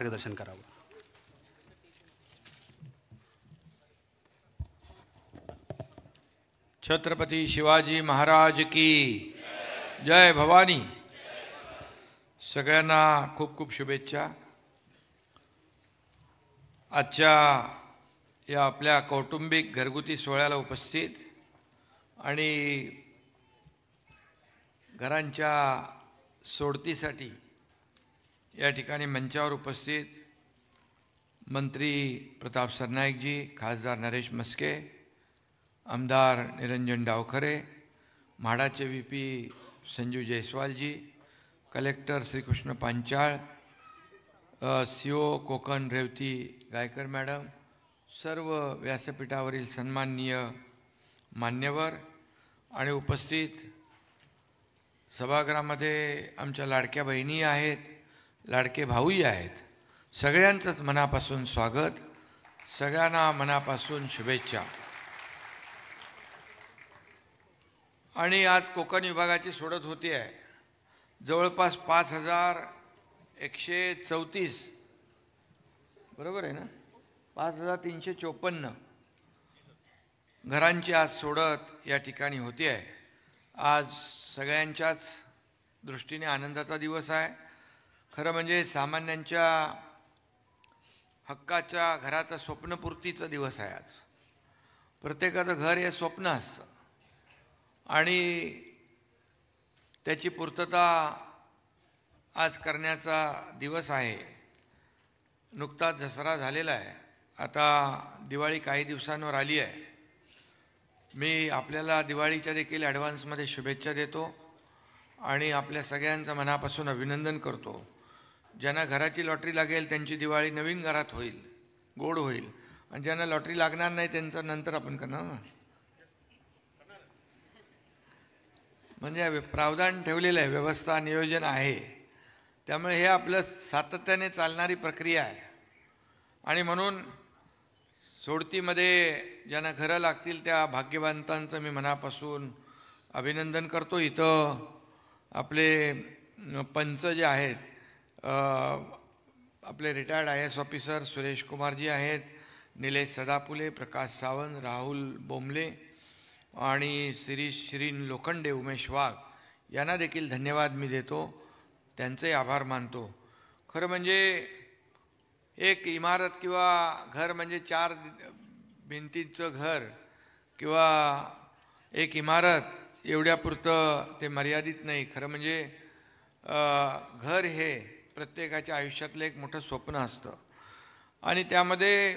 मार्गदर्शन करावं. छत्रपती शिवाजी महाराज की जय. भवानी. सगळ्यांना खूप खूप शुभेच्छा. आजच्या या आपल्या कौटुंबिक घरगुती सोहळ्याला उपस्थित आणि घरांच्या सोडतीसाठी या ठिकाणी मंचावर उपस्थित मंत्री प्रताप सरनाईकजी, खासदार नरेश मस्के, आमदार निरंजन डावखरे, म्हाडाचे VP संजीव जयस्वालजी, collector Shrikrishna Panchal, CO Konkan Revati Gaikar madam, सर्व व्यासपीठावरील सन्माननीय मान्यवर आणि उपस्थित सभागृहामध्ये आमच्या लाडक्या बहिणी आहेत, लाडके भाऊही आहेत. सगळ्यांचंच मनापासून स्वागत, सगळ्यांना मनापासून शुभेच्छा. आणि आज कोकण विभागाची सोडत होती आहे. जवळपास 5134 बरोबर आहे ना, 5354 घरांची आज सोडत या ठिकाणी होती आहे. आज सगळ्यांच्याच दृष्टीने आनंदाचा दिवस आहे. खरं म्हणजे सामान्यांच्या हक्काच्या घराचं स्वप्नपूर्तीचा दिवस आहे आज. प्रत्येकाचं घर हे स्वप्न असतं आणि त्याची पूर्तता आज करण्याचा दिवस आहे. नुकताच दसरा झालेला आहे, आता दिवाळी काही दिवसांवर आली आहे. मी आपल्याला दिवाळीच्या देखील ॲडव्हान्समध्ये शुभेच्छा देतो आणि आपल्या सगळ्यांचं मनापासून अभिनंदन करतो. ज्यांना घराची लॉटरी लागेल त्यांची दिवाळी नवीन घरात होईल, गोड होईल. आणि ज्यांना लॉटरी लागणार नाही त्यांचं नंतर आपण करणार ना, म्हणजे प्रावधान ठेवलेलं आहे, व्यवस्था नियोजन आहे. त्यामुळे हे आपलं सातत्याने चालणारी प्रक्रिया आहे. आणि म्हणून सोडतीमध्ये ज्यांना घरं लागतील त्या भाग्यवंतांचं मी मनापासून अभिनंदन करतो. इथं आपले पंच जे आहेत, आपले रिटायर्ड IAS ऑफिसर सुरेश कुमारजी आहेत, निलेश सदापुले, प्रकाश सावंत, राहुल बोंबले आणि श्रीन लोखंडे, उमेश वाघ यांना देखील धन्यवाद मी देतो, त्यांचे आभार मानतो. खरं म्हणजे एक इमारत किंवा घर म्हणजे 4 भिंतींचं घर किंवा एक इमारत एवढ्यापुरतं ते मर्यादित नाही. खरं म्हणजे घर हे प्रत्येकाच्या आयुष्यातलं एक मोठं स्वप्न असतं आणि त्यामध्ये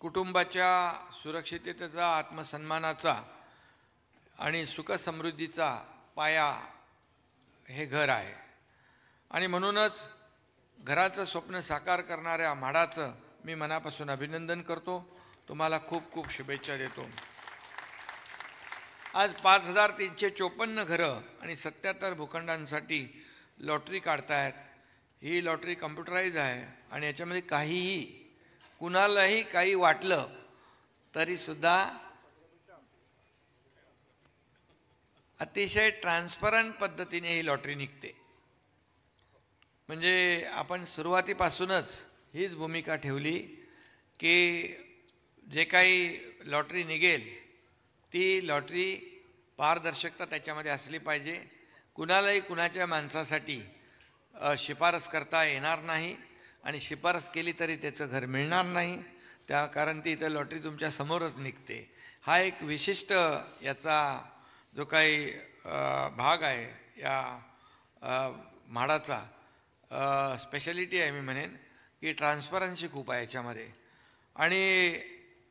कुटुंबाच्या सुरक्षिततेचा, आत्मसन्मानाचा आणि सुखसमृद्धीचा पाया हे घर आहे. आणि म्हणूनच घराचं स्वप्न साकार करणाऱ्या म्हाडाचं मी मनापासून अभिनंदन करतो. तुम्हाला खूप खूप शुभेच्छा देतो. आज 5354 घरं आणि 77 भूखंडांसाठी लॉटरी काढतायत. ही लॉटरी कम्प्युटराईज आहे आणि याच्यामध्ये काहीही कुणालाही काही वाटलं तरीसुद्धा अतिशय ट्रान्सपरंट पद्धतीने ही लॉटरी निघते. म्हणजे आपण सुरुवातीपासूनच हीच भूमिका ठेवली की जे काही लॉटरी निघेल ती लॉटरी पारदर्शकता त्याच्यामध्ये असली पाहिजे. कुणालाही कुणाच्या माणसासाठी शिफारस करता येणार नाही आणि शिफारस केली तरी त्याचं घर मिळणार नाही, कारण ती इथं लॉटरी तुमच्या समोरच निघते. हा एक विशिष्ट याचा जो काही भाग आहे या म्हाडाचा, स्पेशालिटी आहे मी म्हणेन की ट्रान्सपरन्सी खूप आहे याच्यामध्ये. आणि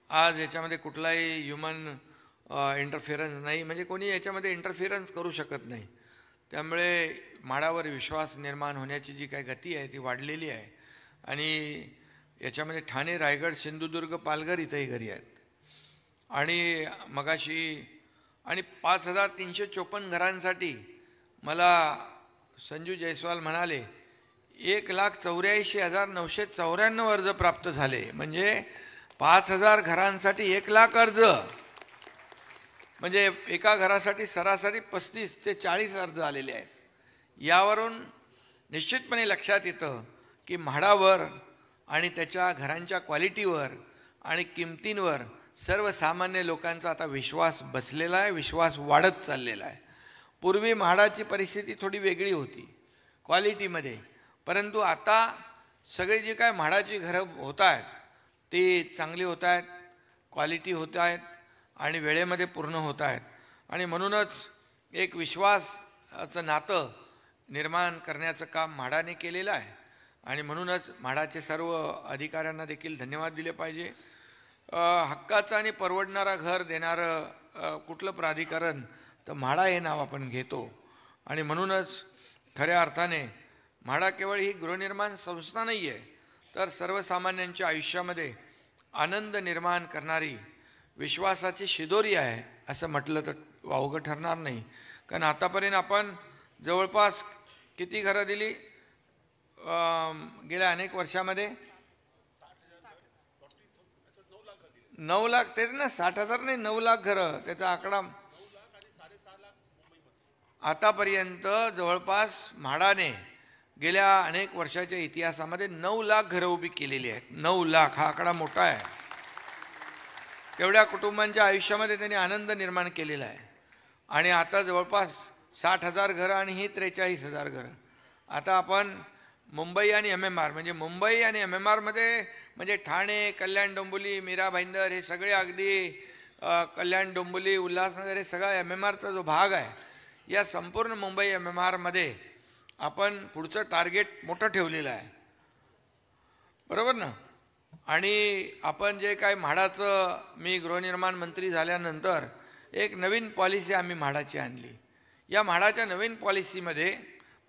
आज याच्यामध्ये कुठलाही ह्युमन इंटरफिरन्स नाही, म्हणजे कोणी याच्यामध्ये इंटरफिरन्स करू शकत नाही. त्यामुळे म्हाडावर विश्वास निर्माण होण्याची जी काही गती आहे ती वाढलेली आहे. आणि याच्यामध्ये ठाणे, रायगड, सिंधुदुर्ग, पालघर इथंही घरी आहेत. आणि मगाशी आणि 5354 घरांसाठी मला संजू जयस्वाल म्हणाले 1,84,994 अर्ज प्राप्त झाले. म्हणजे 5000 घरांसाठी 1,00,000 अर्ज, म्हणजे एका घरासाठी सरासरी 35 ते 40 अर्ज आलेले आहेत. यावरून निश्चितपणे लक्षात येतं की म्हाडावर आणि त्याच्या घरांच्या क्वालिटीवर आणि किमतींवर सर्वसामान्य लोकांचा आता विश्वास बसलेला आहे, विश्वास वाढत चाललेला आहे. पूर्वी म्हाडाची परिस्थिती थोडी वेगळी होती क्वालिटीमध्ये, परंतु आता सगळे जे काय म्हाडाची घरं होत आहेत ती चांगली होत आहेत, क्वालिटी होत आहेत आणि वेळेमध्ये पूर्ण होत आहेत. आणि म्हणूनच एक विश्वासाचं नातं निर्माण करण्याचं काम म्हाडाने केलेलं आहे. आणि म्हणूनच म्हाडाचे सर्व अधिकाऱ्यांना देखील धन्यवाद दिले पाहिजे. हक्काचं आणि परवडणारा घर देणारं कुठलं प्राधिकरण तर म्हाडा हे नाव आपण घेतो. आणि म्हणूनच खऱ्या अर्थाने म्हाडा केवळ ही गृहनिर्माण संस्था नाही आहे, तर सर्वसामान्यांच्या आयुष्यामध्ये आनंद निर्माण करणारी विश्वासाची शिदोरी आहे असं म्हटलं तर वावगं ठरणार नाही. कारण आतापर्यंत आपण जवळपास किती घरं दिली गेल्या अनेक वर्षामध्ये? 9 लाख. तेच ना, 60,000 नाही, 9 लाख घरं, त्याचा आकडा. आतापर्यंत जवळपास म्हाडाने गेल्या अनेक वर्षाच्या इतिहासामध्ये 9 लाख घरं उभी केलेली आहेत. 9 लाख हा आकडा मोठा आहे. तेवढ्या कुटुंबांच्या आयुष्यामध्ये त्यांनी आनंद निर्माण केलेला आहे. आणि आता जवळपास 60,000 घरं आणि ही 43,000 घरं. आता आपण मुंबई आणि MMR म्हणजे मुंबई आणि MMRमध्ये म्हणजे ठाणे, कल्याण डोंबिवली, मीरा भाईंदर हे सगळे अगदी कल्याण डोंबिवली, उल्हासनगर हे सगळा MMRचा जो भाग आहे, या संपूर्ण मुंबई MMRमध्ये आपण पुढचं टार्गेट मोठं ठेवलेलं आहे, बरोबर ना. आणि आपण जे काय म्हाडाचं, मी गृहनिर्माण मंत्री झाल्यानंतर एक नवीन पॉलिसी आम्ही म्हाडाची आणली. या म्हाडाच्या नवीन पॉलिसीमध्ये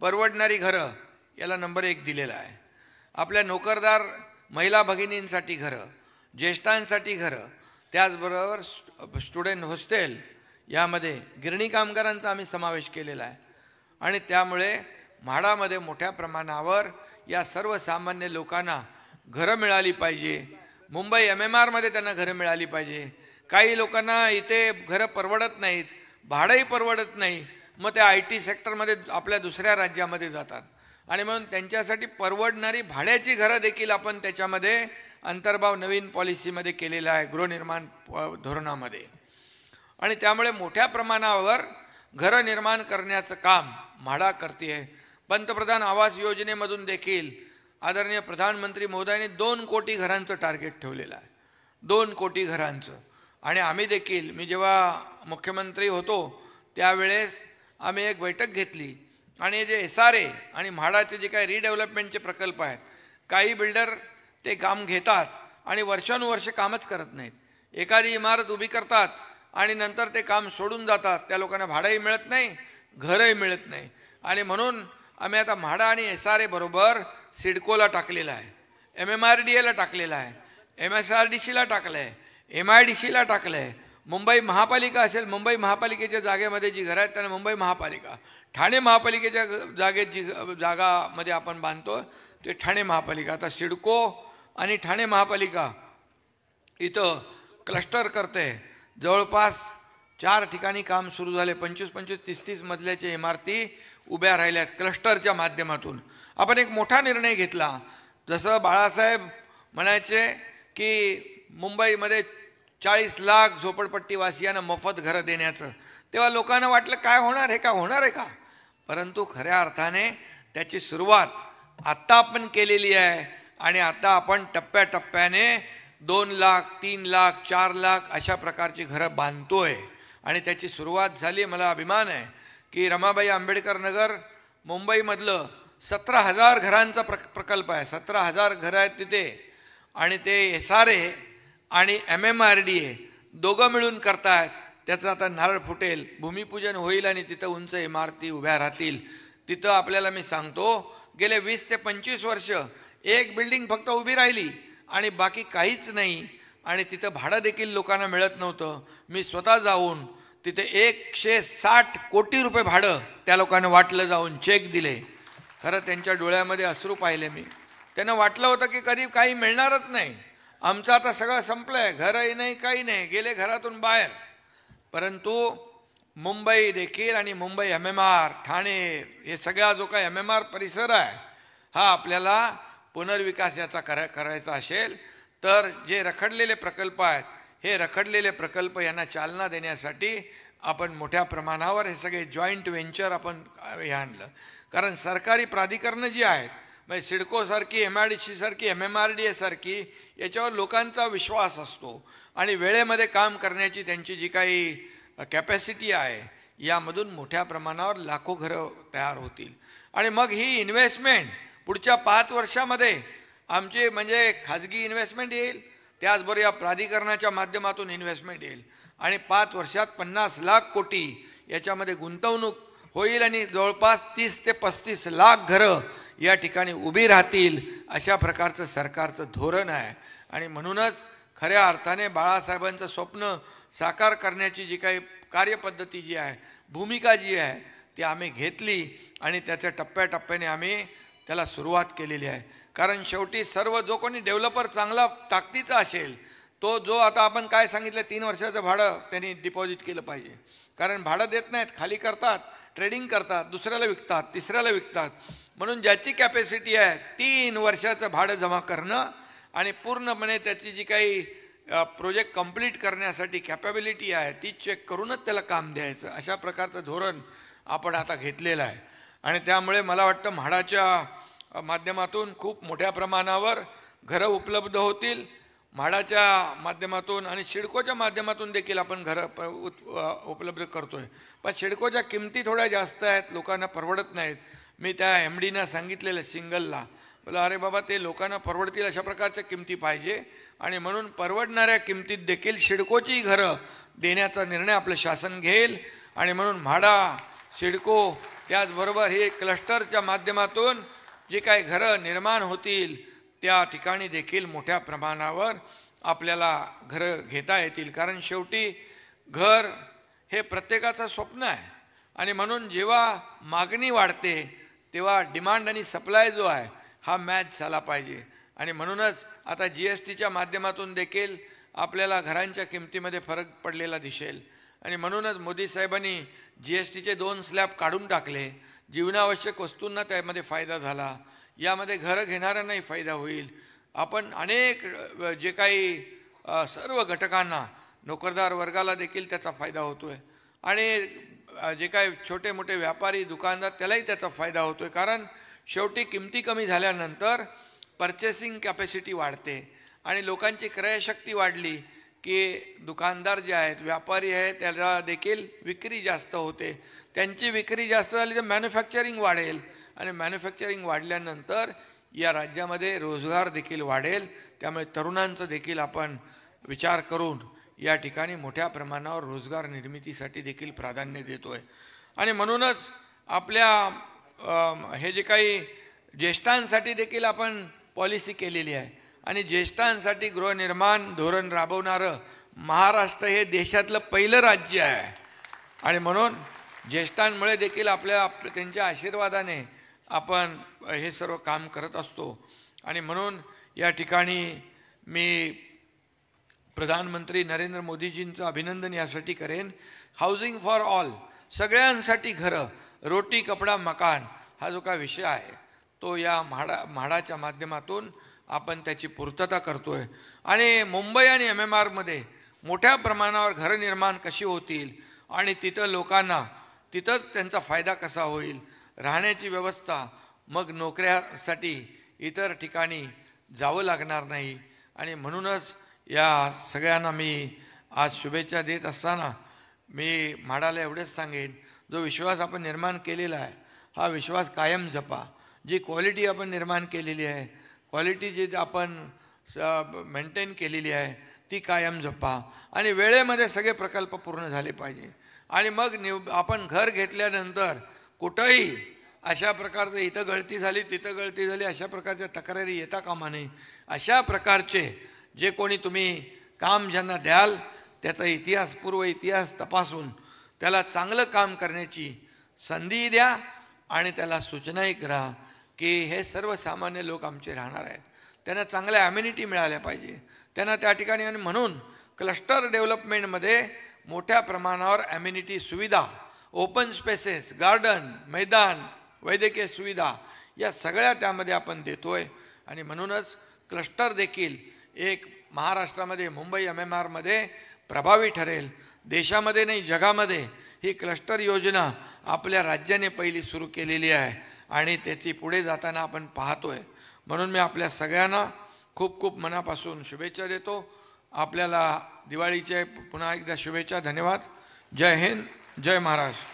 परवडणारी घरं याला नंबर 1 दिलेला आहे. आपल्या नोकरदार महिला भगिनींसाठी घरं, ज्येष्ठांसाठी घरं, त्याचबरोबर स्टुडंट हॉस्टेल, यामध्ये गिरणी कामगारांचा आम्ही समावेश केलेला आहे. आणि त्यामुळे म्हाडामध्ये मोठ्या प्रमाणावर या सर्वसामान्य लोकांना घरं मिळाली पाहिजे. मुंबई MMRमध्ये त्यांना घरं मिळाली पाहिजे. काही लोकांना इथे घरं परवडत नाहीत, भाडंही परवडत नाही, मग ते IT सेक्टरमध्ये आपल्या दुसऱ्या राज्यामध्ये जातात. आणि म्हणून त्यांच्यासाठी परवडणारी भाड्याची घरं देखील आपण त्याच्यामध्ये अंतर्भाव नवीन पॉलिसीमध्ये केलेला आहे, गृहनिर्माण धोरणामध्ये. आणि त्यामुळे मोठ्या प्रमाणावर घरं निर्माण करण्याचं काम म्हाडा करते. पंतप्रधान आवास योजनेमधून देखील आदरणीय प्रधानमंत्री महोदयांनी 2 कोटी घरांचं टार्गेट ठेवलेलं आहे, 2 कोटी घरांचं. आणि आम्ही देखील, मी जेव्हा मुख्यमंत्री होतो त्यावेळेस आम्ही एक बैठक घेतली आणि जे SRA आणि म्हाडाचे जे काही रिडेव्हलपमेंटचे प्रकल्प आहेत, काही बिल्डर ते काम घेतात आणि वर्षानुवर्ष कामच करत नाहीत. एखादी इमारत उभी करतात आणि नंतर ते काम सोडून जातात. त्या लोकांना भाडंही मिळत नाही, घरही मिळत नाही. आणि म्हणून आम्ही आता म्हाडा आणि SRA बरोबर सिडकोला टाकलेला आहे, MMRDAला टाकलेला आहे, MSRDCला टाकलं आहे, MIDCला टाकलं आहे. मुंबई महापालिका असेल, मुंबई महापालिकेच्या जागेमध्ये जी घरं आहेत त्यांना मुंबई महापालिका, ठाणे महापालिकेच्या जागेत जी जागामध्ये आपण बांधतो ते ठाणे महापालिका. आता सिडको आणि ठाणे महापालिका इथं क्लस्टर करते. जवळपास 4 ठिकाणी काम सुरू झाले. 25-25, 30-30 मजल्याच्या इमारती उभ्या राहिल्यात क्लस्टरच्या माध्यमातून. आपण एक मोठा निर्णय घेतला. जसं बाळासाहेब म्हणायचे की मुंबईमध्ये 40 लाख झोपडपट्टीवासियांना मोफत घरं देण्याचं, तेव्हा लोकांना वाटलं काय होणार, हे का होणार आहे का? परंतु खऱ्या अर्थाने त्याची सुरुवात आत्ता आपण केलेली आहे. आणि आता आपण टप्प्याटप्प्याने 2 लाख, 3 लाख, 4 लाख अशा प्रकारची घरं बांधतोय आणि त्याची सुरुवात झाली. मला अभिमान आहे की रमाबाई आंबेडकर नगर मुंबईमधलं 17,000 घरांचा प्रकल्प आहे. 17,000 घरं आहेत तिथे. आणि ते SRA आणि MMRDA दोघं मिळून करतायत. त्याचं आता नारळ फुटेल, भूमिपूजन होईल आणि तिथं उंच इमारती उभ्या राहतील. तिथं आपल्याला मी सांगतो गेले 20 ते 25 वर्ष एक बिल्डिंग फक्त उभी राहिली आणि बाकी काहीच नाही. आणि तिथं भाडं देखील लोकांना मिळत नव्हतं. मी स्वतः जाऊन तिथे 160 कोटी रुपये भाडं त्या लोकांना वाटलं, जाऊन चेक दिले. खरं त्यांच्या डोळ्यामध्ये अश्रू पाहिले मी. त्यांना वाटलं होतं की कधी काही मिळणारच नाही, आमचं आता सगळं संपलंय, घरही नाही, काही नाही, गेले घरातून बाहेर. परंतु मुंबई देखील आणि मुंबई MMR, ठाणे, हे सगळा जो काही MMR परिसर आहे हा आपल्याला पुनर्विकास याचा करायचा असेल तर जे रखडलेले प्रकल्प आहेत, हे रखडलेले प्रकल्प यांना चालना देण्यासाठी आपण मोठ्या प्रमाणावर हे सगळे जॉईंट व्हेंचर आपण हे आणलं. कारण सरकारी प्राधिकरणं जी आहेत, म्हणजे सिडकोसारखी, MIDC सारखी, MMRDA सारखी, याच्यावर लोकांचा विश्वास असतो आणि वेळेमध्ये काम करण्याची त्यांची जी काही कॅपॅसिटी आहे, यामधून मोठ्या प्रमाणावर लाखो घरं तयार होतील. आणि मग ही इन्व्हेस्टमेंट पुढच्या 5 वर्षामध्ये आमची म्हणजे खाजगी इन्व्हेस्टमेंट येईल, त्याचबरोबर या प्राधिकरणाच्या माध्यमातून इन्व्हेस्टमेंट येईल आणि 5 वर्षात 50 लाख कोटी याच्यामध्ये गुंतवणूक होईल आणि जवळपास 30 ते 35 लाख घरं या ठिकाणी उभी राहतील. अशा प्रकारचं सरकारचं धोरण आहे. आणि म्हणूनच खऱ्या अर्थाने बाळासाहेबांचं स्वप्न साकार करण्याची जी काही कार्यपद्धती जी आहे, भूमिका जी आहे, ती आम्ही घेतली आणि त्याच्या टप्प्याटप्प्याने आम्ही त्याला सुरुवात केलेली आहे. कारण शेवटी सर्व जो कोणी डेव्हलपर चांगला ताकदीचा असेल, तो जो आता आपण काय सांगितलं 3 वर्षाचं भाडं त्यांनी डिपॉझिट केलं पाहिजे. कारण भाडं देत नाहीत, खाली करतात, ट्रेडिंग करतात, दुसऱ्याला विकतात, तिसऱ्याला विकतात. म्हणून ज्याची कॅपॅसिटी आहे 3 वर्षाचं भाडं जमा करणं आणि पूर्णपणे त्याची जी काही प्रोजेक्ट कंप्लीट करण्यासाठी कॅपॅबिलिटी आहे ती चेक करूनच त्याला काम द्यायचं. अशा प्रकारचं धोरण आपण आता घेतलेलं आहे. आणि त्यामुळे मला वाटतं म्हाडाच्या माध्यमातून खूप मोठ्या प्रमाणावर घरं उपलब्ध होतील. म्हाडाच्या माध्यमातून आणि सिडकोच्या माध्यमातून देखील आपण घरं उपलब्ध करतोय. पण सिडकोच्या किमती थोड्या जास्त आहेत, लोकांना परवडत नाहीत. मी त्या MDना सांगितलेलं सिंगलला, बोला अरे बाबा ते लोकांना परवडतील अशा प्रकारच्या किमती पाहिजे आणि म्हणून परवडणाऱ्या किमतीत देखील सिडकोची घरं देण्याचा निर्णय आपलं शासन घेईल. आणि म्हणून म्हाडा, सिडको त्याचबरोबर हे क्लस्टरच्या माध्यमातून जे काही घरं निर्माण होतील त्या ठिकाणी देखील मोठ्या प्रमाणावर आपल्याला घरं घेता येतील. कारण शेवटी घर हे प्रत्येकाचं स्वप्न आहे आणि म्हणून जेव्हा मागणी वाढते तेव्हा डिमांड आणि सप्लाय जो आहे हा मॅच झाला पाहिजे. आणि म्हणूनच आता GSTच्या माध्यमातून देखील आपल्याला घरांच्या किमतीमध्ये फरक पडलेला दिसेल. आणि म्हणूनच मोदी साहेबांनी GSTचे 2 स्लॅब काढून टाकले. जीवनावश्यक वस्तूंना त्यामध्ये फायदा झाला, यामध्ये घरं घेणाऱ्यांनाही फायदा होईल. आपण अनेक जे काही सर्व घटकांना, नोकरदार वर्गाला देखील त्याचा फायदा होतो आहे आणि जे काही छोटे मोठे व्यापारी, दुकानदार त्यालाही त्याचा फायदा होतो आहे. कारण शेवटी किमती कमी झाल्यानंतर पर्चेसिंग कॅपॅसिटी वाढते आणि लोकांची क्रयशक्ती वाढली की दुकानदार जे आहेत, व्यापारी आहेत, त्याला देखील विक्री जास्त होते. त्यांची विक्री जास्त झाली तर मॅन्युफॅक्चरिंग वाढेल आणि मॅन्युफॅक्चरिंग वाढल्यानंतर या राज्यामध्ये रोजगार देखील वाढेल. त्यामुळे तरुणांचं देखील आपण विचार करून या ठिकाणी मोठ्या प्रमाणावर रोजगार निर्मितीसाठी देखील प्राधान्य देतो आहे. आणि म्हणूनच आपल्या हे जे काही ज्येष्ठांसाठी देखील आपण पॉलिसी केलेली आहे आणि ज्येष्ठांसाठी गृहनिर्माण धोरण राबवणारं महाराष्ट्र हे देशातलं पहिलं राज्य आहे. आणि म्हणून ज्येष्ठांमुळे देखील त्यांच्या आशीर्वादाने आपण हे सर्व काम करत असतो. आणि म्हणून या ठिकाणी मी प्रधानमंत्री नरेंद्र मोदीजींचं अभिनंदन यासाठी करेन. हाऊसिंग फॉर ऑल, सगळ्यांसाठी घरं, रोटी कपडा मकान हा जो काय विषय आहे तो या म्हाडाच्या माध्यमातून आपण त्याची पूर्तता करतोय. आणि मुंबई आणि MMRमध्ये मोठ्या प्रमाणावर घरं निर्माण कशी होतील आणि तिथं लोकांना तिथंच त्यांचा फायदा कसा होईल, राहण्याची व्यवस्था, मग नोकऱ्यासाठी इतर ठिकाणी जावं लागणार नाही. आणि म्हणूनच या सगळ्यांना मी आज शुभेच्छा देत असताना मी म्हाडाला एवढंच सांगेन, जो विश्वास आपण निर्माण केलेला आहे हा विश्वास कायम जपा. जी क्वालिटी आपण निर्माण केलेली आहे, क्वालिटी जी आपण मेंटेन केलेली आहे ती कायम जपा. आणि वेळेमध्ये सगळे प्रकल्प पूर्ण झाले पाहिजे. आणि मग आपण घर घेतल्यानंतर कुठंही अशा प्रकारचं इथं गळती झाली तिथं गळती झाली अशा प्रकारच्या तक्रारी येता कामा नये. अशा प्रकारचे जे कोणी तुम्ही काम ज्यांना द्याल त्याचा इतिहास, पूर्व इतिहास तपासून त्याला चांगलं काम करण्याची संधी द्या आणि त्याला सूचनाही करा की हे सर्वसामान्य लोक आमचे राहणार आहेत, त्यांना चांगल्या ॲम्युनिटी मिळाल्या पाहिजे त्यांना त्या ठिकाणी. आणि म्हणून क्लस्टर डेव्हलपमेंटमध्ये मोठ्या प्रमाणावर ॲम्युनिटी सुविधा, ओपन स्पेसेस, गार्डन, मैदान, वैद्यकीय सुविधा या सगळ्या त्यामध्ये आपण देतोय. आणि म्हणूनच क्लस्टर देखील एक महाराष्ट्रामध्ये मुंबई MMRमध्ये प्रभावी ठरेल. देशामध्ये नाही जगामध्ये ही क्लस्टर योजना आपल्या राज्याने पहिली सुरू केलेली आहे आणि त्याची पुढे जाताना आपण पाहतोय. म्हणून मी आपल्या सगळ्यांना खूप खूप मनापासून शुभेच्छा देतो. आपल्याला दिवाळीचे पुन्हा एकदा शुभेच्छा. धन्यवाद. जय हिंद, जय महाराष्ट्र.